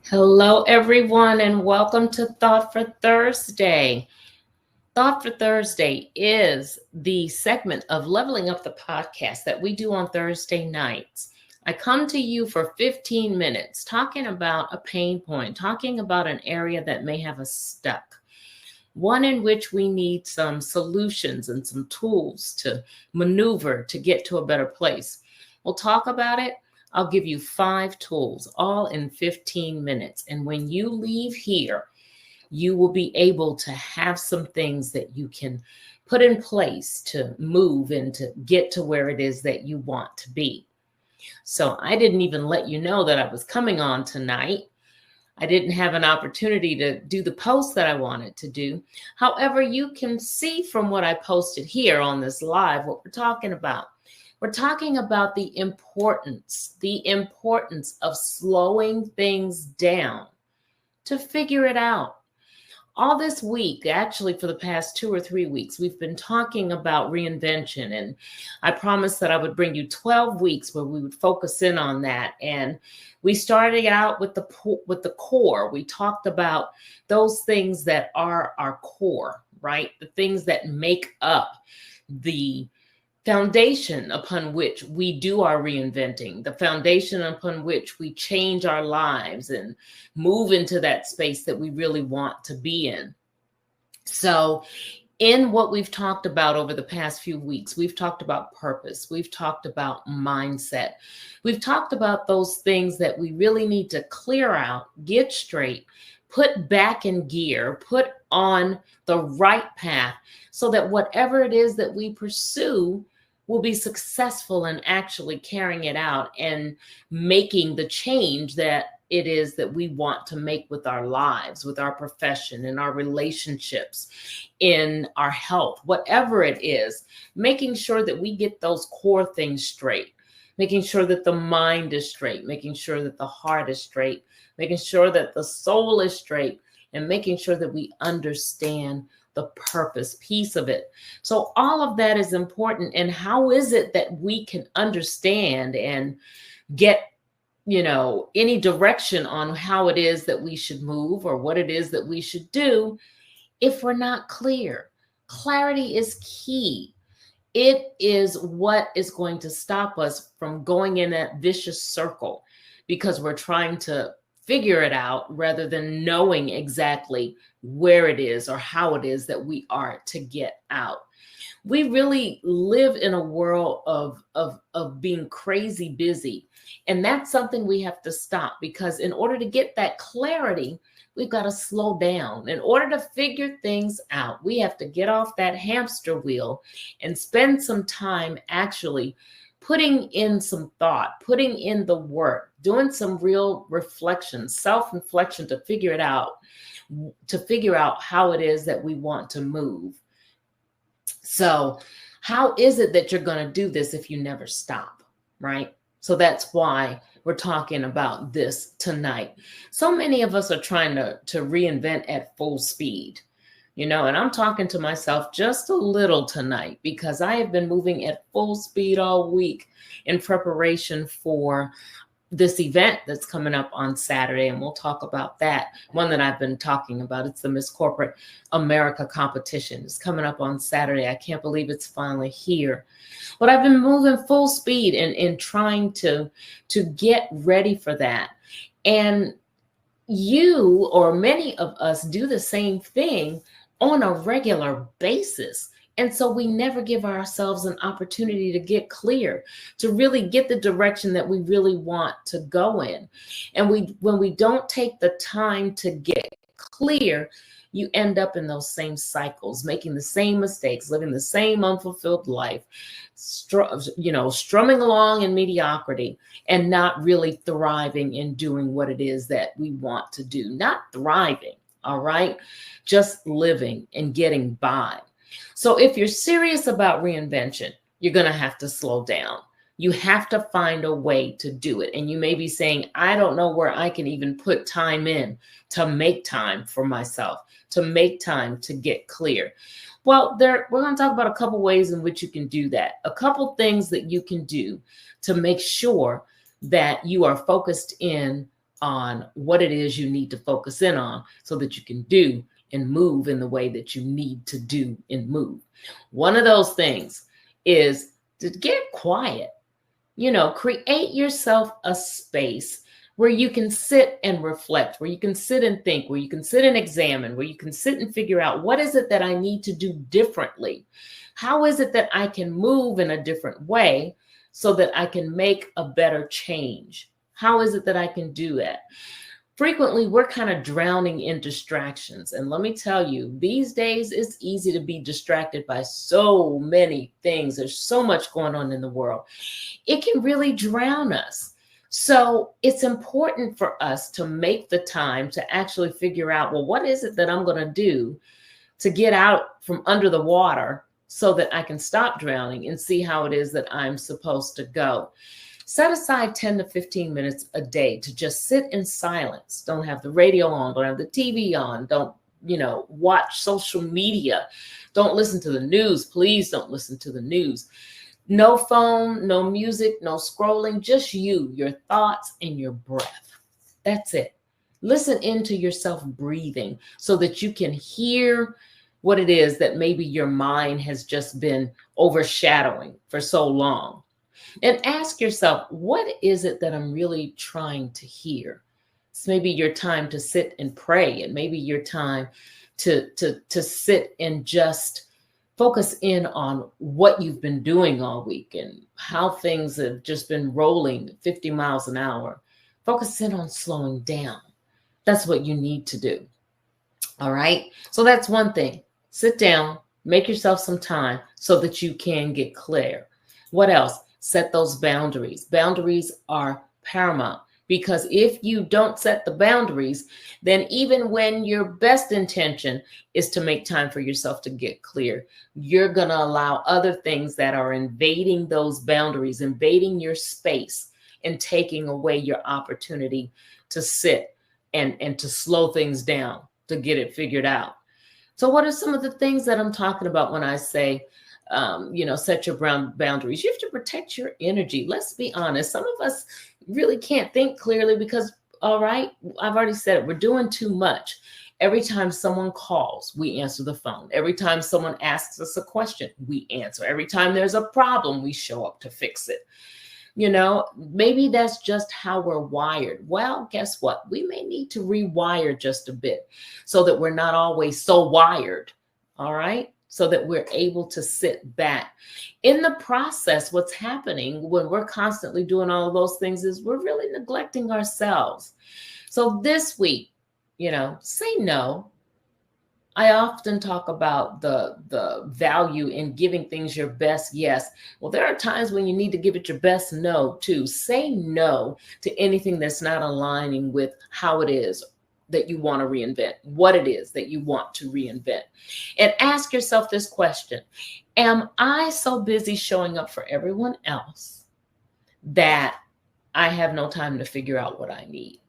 Hello, everyone, and welcome to Thought for Thursday. Thought for Thursday is the segment of Leveling Up the podcast that we do on Thursday nights. I come to you for 15 minutes talking about a pain point, talking about an area that may have us stuck, one in which we need some solutions and some tools to maneuver to get to a better place. We'll talk about it. I'll give you 5 tools, all in 15 minutes. And when you leave here, you will be able to have some things that you can put in place to move and to get to where it is that you want to be. So I didn't even let you know that I was coming on tonight. I didn't have an opportunity to do the post that I wanted to do. However, you can see from what I posted here on this live what we're talking about. We're talking about the importance of slowing things down to figure it out. All this week, actually for the past 2 or 3 weeks, we've been talking about reinvention, and I promised that I would bring you 12 weeks where we would focus in on that. And we started out with the core. We talked about those things that are our core, right? The things that make up the foundation upon which we do our reinventing, the foundation upon which we change our lives and move into that space that we really want to be in. So in what we've talked about over the past few weeks, we've talked about purpose. We've talked about mindset. We've talked about those things that we really need to clear out, get straight, put back in gear, put on the right path so that whatever it is that we pursue will be successful in actually carrying it out and making the change that it is that we want to make with our lives, with our profession, in our relationships, in our health, whatever it is, making sure that we get those core things straight, making sure that the mind is straight, making sure that the heart is straight, making sure that the soul is straight, and making sure that we understand the purpose piece of it. So all of that is important. And how is it that we can understand and get, any direction on how it is that we should move or what it is that we should do if we're not clear? Clarity is key. It is what is going to stop us from going in that vicious circle because we're trying to figure it out rather than knowing exactly where it is or how it is that we are to get out. We really live in a world of being crazy busy. And that's something we have to stop, because in order to get that clarity, we've got to slow down. In order to figure things out, we have to get off that hamster wheel and spend some time actually putting in some thought, putting in the work, doing some real reflection, self-reflection to figure out how it is that we want to move. So how is it that you're going to do this if you never stop, right? So that's why we're talking about this tonight. So many of us are trying to reinvent at full speed. And I'm talking to myself just a little tonight because I have been moving at full speed all week in preparation for this event that's coming up on Saturday. And we'll talk about that. One that I've been talking about, it's the Miss Corporate America competition. It's coming up on Saturday. I can't believe it's finally here. But I've been moving full speed in trying to get ready for that. And you or many of us do the same thing on a regular basis. And so we never give ourselves an opportunity to get clear, to really get the direction that we really want to go in. And when we don't take the time to get clear, you end up in those same cycles, making the same mistakes, living the same unfulfilled life, strumming along in mediocrity and not really thriving in doing what it is that we want to do. Not thriving, all right? Just living and getting by. So if you're serious about reinvention, you're going to have to slow down. You have to find a way to do it. And you may be saying, I don't know where I can even put time in to make time for myself, to make time to get clear. Well, we're going to talk about a couple ways in which you can do that. A couple things that you can do to make sure that you are focused in on what it is you need to focus in on so that you can do and move in the way that you need to do and move. One of those things is to get quiet. Create yourself a space where you can sit and reflect, where you can sit and think, where you can sit and examine, where you can sit and figure out, what is it that I need to do differently? How is it that I can move in a different way so that I can make a better change? How is it that I can do that? Frequently, we're kind of drowning in distractions. And let me tell you, these days, it's easy to be distracted by so many things. There's so much going on in the world. It can really drown us. So it's important for us to make the time to actually figure out, well, what is it that I'm going to do to get out from under the water so that I can stop drowning and see how it is that I'm supposed to go. Set aside 10 to 15 minutes a day to just sit in silence. Don't have the radio on, don't have the TV on, don't, watch social media. Don't listen to the news. Please don't listen to the news. No phone, no music, no scrolling, just you, your thoughts, and your breath. That's it. Listen into yourself breathing so that you can hear what it is that maybe your mind has just been overshadowing for so long. And ask yourself, what is it that I'm really trying to hear? It's maybe your time to sit and pray, and maybe your time to sit and just focus in on what you've been doing all week and how things have just been rolling 50 miles an hour. Focus in on slowing down. That's what you need to do. All right. So that's one thing. Sit down, make yourself some time so that you can get clear. What else? Set those boundaries. Boundaries are paramount, because if you don't set the boundaries, then even when your best intention is to make time for yourself to get clear, you're going to allow other things that are invading those boundaries, invading your space, and taking away your opportunity to sit and to slow things down, to get it figured out. So what are some of the things that I'm talking about when I say, set your boundaries? You have to protect your energy. Let's be honest. Some of us really can't think clearly because, all right, I've already said it, we're doing too much. Every time someone calls, we answer the phone. Every time someone asks us a question, we answer. Every time there's a problem, we show up to fix it. Maybe that's just how we're wired. Well, guess what? We may need to rewire just a bit so that we're not always so wired. All right. So that we're able to sit back. In the process, what's happening when we're constantly doing all of those things is we're really neglecting ourselves. So this week, say no. I often talk about the value in giving things your best yes. Well, there are times when you need to give it your best no too. Say no to anything that's not aligning with how it is that you want to reinvent, what it is that you want to reinvent. And ask yourself this question: am I so busy showing up for everyone else that I have no time to figure out what I need?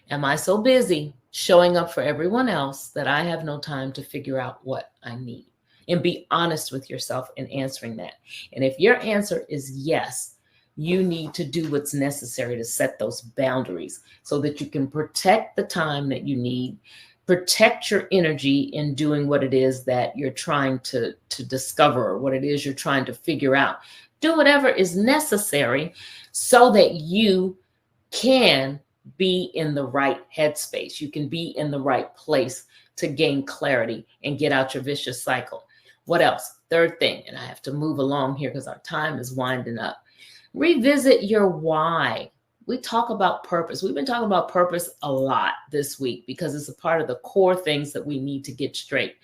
Am I so busy showing up for everyone else that I have no time to figure out what I need? And be honest with yourself in answering that. And if your answer is yes, you need to do what's necessary to set those boundaries so that you can protect the time that you need, protect your energy in doing what it is that you're trying to discover, or what it is you're trying to figure out. Do whatever is necessary so that you can be in the right headspace. You can be in the right place to gain clarity and get out your vicious cycle. What else? Third thing, and I have to move along here because our time is winding up. Revisit your why. We talk about purpose. We've been talking about purpose a lot this week because it's a part of the core things that we need to get straight.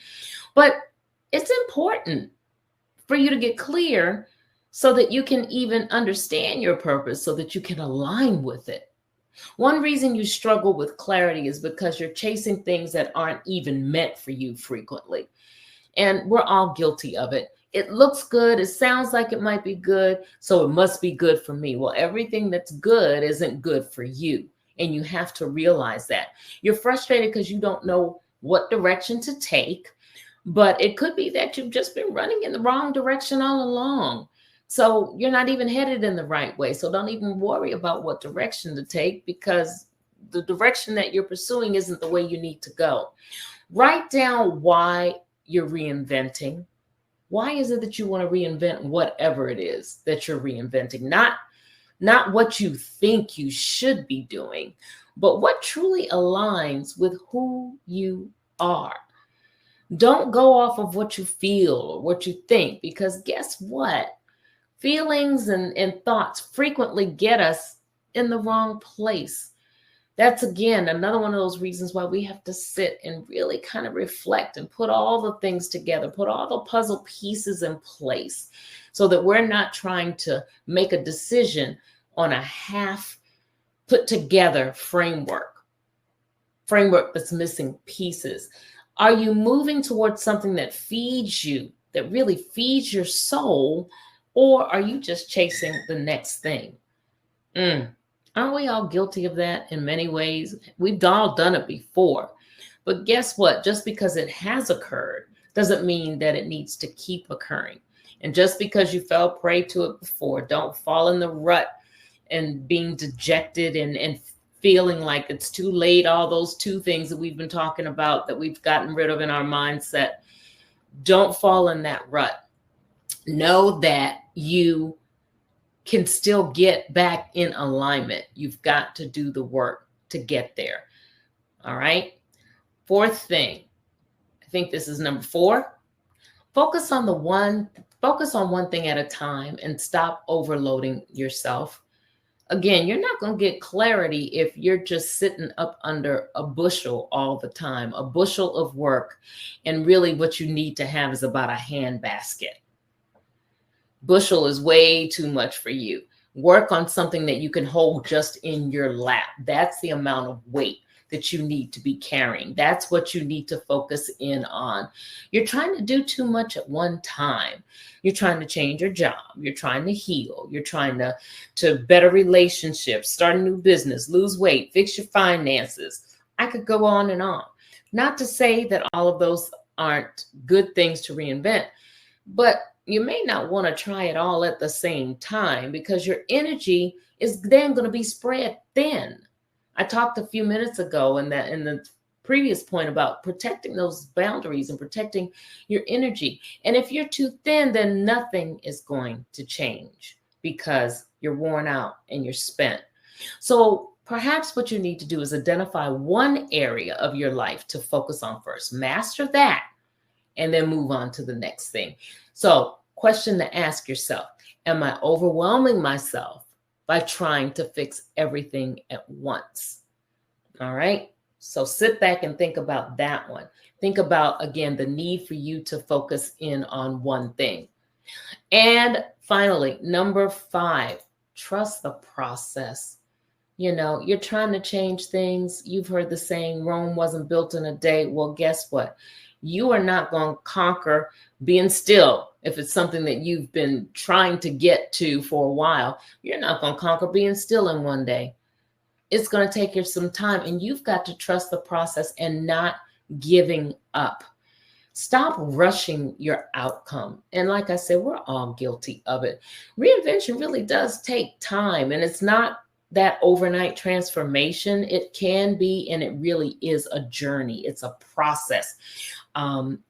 But it's important for you to get clear so that you can even understand your purpose, so that you can align with it. One reason you struggle with clarity is because you're chasing things that aren't even meant for you frequently. And we're all guilty of it. It looks good. It sounds like it might be good, so it must be good for me. Well, everything that's good isn't good for you. And you have to realize that. You're frustrated because you don't know what direction to take, but it could be that you've just been running in the wrong direction all along. So you're not even headed in the right way. So don't even worry about what direction to take, because the direction that you're pursuing isn't the way you need to go. Write down why you're reinventing. Why is it that you want to reinvent whatever it is that you're reinventing? Not what you think you should be doing, but what truly aligns with who you are. Don't go off of what you feel or what you think, because guess what? Feelings and thoughts frequently get us in the wrong place. That's again another one of those reasons why we have to sit and really kind of reflect and put all the things together, put all the puzzle pieces in place, so that we're not trying to make a decision on a half put together framework that's missing pieces. Are you moving towards something that feeds you, that really feeds your soul, or are you just chasing the next thing? Aren't we all guilty of that in many ways? We've all done it before. But guess what? Just because it has occurred doesn't mean that it needs to keep occurring. And just because you fell prey to it before, don't fall in the rut and being dejected and feeling like it's too late. All those two things that we've been talking about that we've gotten rid of in our mindset. Don't fall in that rut. Know that you can still get back in alignment. You've got to do the work to get there. All right. Fourth thing, I think this is number 4. Focus on one thing at a time and stop overloading yourself. Again, you're not going to get clarity if you're just sitting up under a bushel all the time, a bushel of work. And really what you need to have is about a handbasket. Bushel is way too much for you. Work on something that you can hold just in your lap. That's the amount of weight that you need to be carrying. That's what you need to focus in on. You're trying to do too much at one time. You're trying to change your job. You're trying to heal. You're trying to better relationships, start a new business, lose weight, fix your finances. I could go on and on. Not to say that all of those aren't good things to reinvent, but you may not want to try it all at the same time, because your energy is then going to be spread thin. I talked a few minutes ago in the previous point about protecting those boundaries and protecting your energy. And if you're too thin, then nothing is going to change because you're worn out and you're spent. So perhaps what you need to do is identify one area of your life to focus on first. Master that, and then move on to the next thing. So, question to ask yourself: am I overwhelming myself by trying to fix everything at once? All right. So sit back and think about that one. Think about, again, the need for you to focus in on one thing. And finally, number 5, trust the process. You know, you're trying to change things. You've heard the saying, Rome wasn't built in a day. Well, guess what? You are not going to conquer being still. If it's something that you've been trying to get to for a while, you're not going to conquer being still in one day. It's going to take you some time, and you've got to trust the process and not giving up. Stop rushing your outcome. And like I said, we're all guilty of it. Reinvention really does take time, and it's not that overnight transformation. It can be, and it really is a journey. It's a process.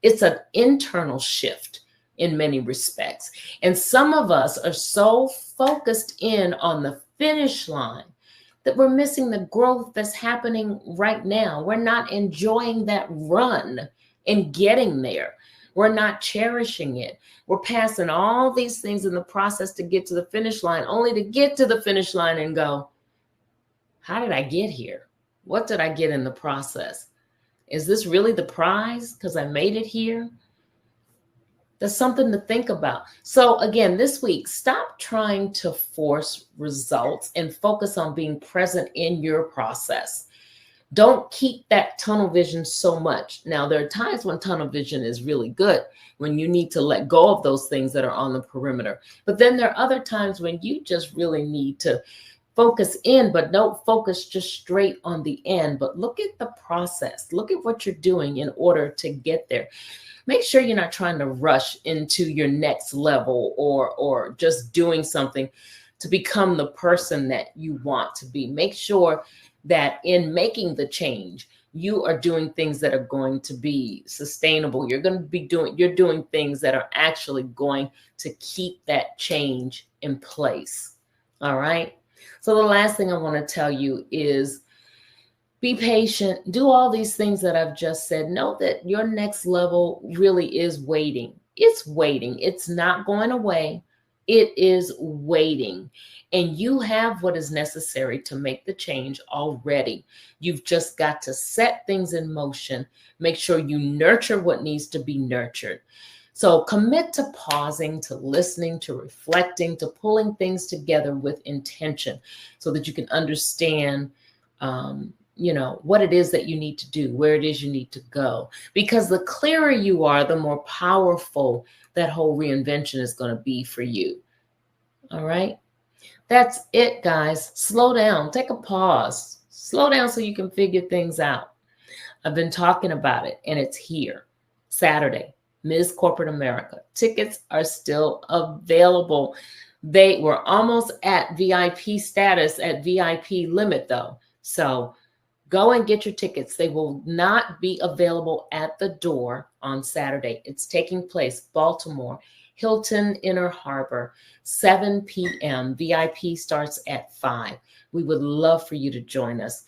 It's an internal shift in many respects. And some of us are so focused in on the finish line that we're missing the growth that's happening right now. We're not enjoying that run and getting there. We're not cherishing it. We're passing all these things in the process to get to the finish line, only to get to the finish line and go, how did I get here? What did I get in the process? Is this really the prize because I made it here? That's something to think about. So again, this week, stop trying to force results and focus on being present in your process. Don't keep that tunnel vision so much. Now, there are times when tunnel vision is really good, when you need to let go of those things that are on the perimeter. But then there are other times when you just really need to focus in, but don't focus just straight on the end, but look at the process. Look at what you're doing in order to get there. Make sure you're not trying to rush into your next level or just doing something to become the person that you want to be. Make sure that in making the change, you are doing things that are going to be sustainable. You're doing things that are actually going to keep that change in place. All right. So the last thing I want to tell you is be patient, do all these things that I've just said. Know that your next level really is waiting. It's waiting. It's not going away. It is waiting. And you have what is necessary to make the change already. You've just got to set things in motion. Make sure you nurture what needs to be nurtured. So commit to pausing, to listening, to reflecting, to pulling things together with intention so that you can understand what it is that you need to do, where it is you need to go. Because the clearer you are, the more powerful that whole reinvention is going to be for you. All right. That's it, guys. Slow down. Take a pause. Slow down so you can figure things out. I've been talking about it, and it's here. Saturday, Ms. Corporate America. Tickets are still available. They were almost at VIP status, at VIP limit, though. So go and get your tickets. They will not be available at the door on Saturday. It's taking place Baltimore, Hilton Inner Harbor, 7 p.m. VIP starts at 5. We would love for you to join us.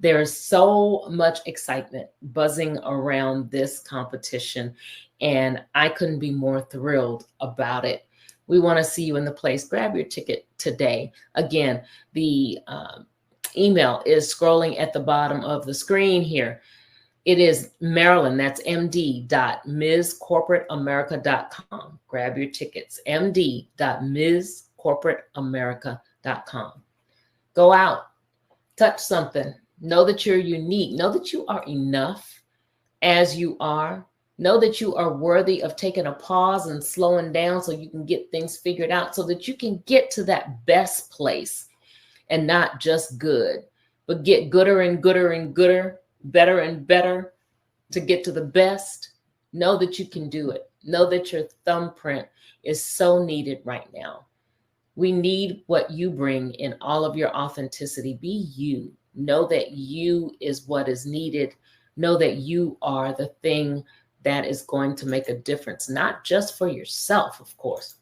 There is so much excitement buzzing around this competition, and I couldn't be more thrilled about it. We want to see you in the place. Grab your ticket today. Again, the email is scrolling at the bottom of the screen here. It is Marilyn, that's md.mscorporateamerica.com. Grab your tickets, md.mscorporateamerica.com. Go out, touch something. Know that you're unique. Know that you are enough as you are. Know that you are worthy of taking a pause and slowing down so you can get things figured out, so that you can get to that best place. And not just good, but get gooder and gooder and gooder, better and better to get to the best. Know that you can do it. Know that your thumbprint is so needed right now. We need what you bring in all of your authenticity. Be you. Know that you is what is needed. Know that you are the thing that is going to make a difference, not just for yourself, of course,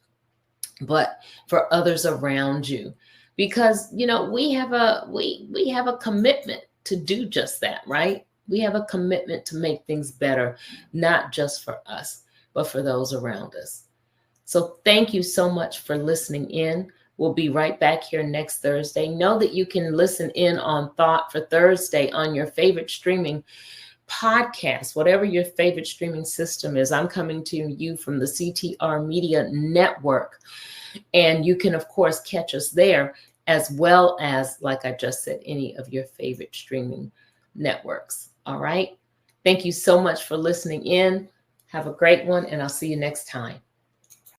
but for others around you. Because, we have a commitment to do just that, right? We have a commitment to make things better, not just for us, but for those around us. So thank you so much for listening in. We'll be right back here next Thursday. Know that you can listen in on Thought for Thursday on your favorite streaming podcast, whatever your favorite streaming system is. I'm coming to you from the CTR Media Network. And you can, of course, catch us there, as well as, like I just said, any of your favorite streaming networks. All right. Thank you so much for listening in. Have a great one, and I'll see you next time.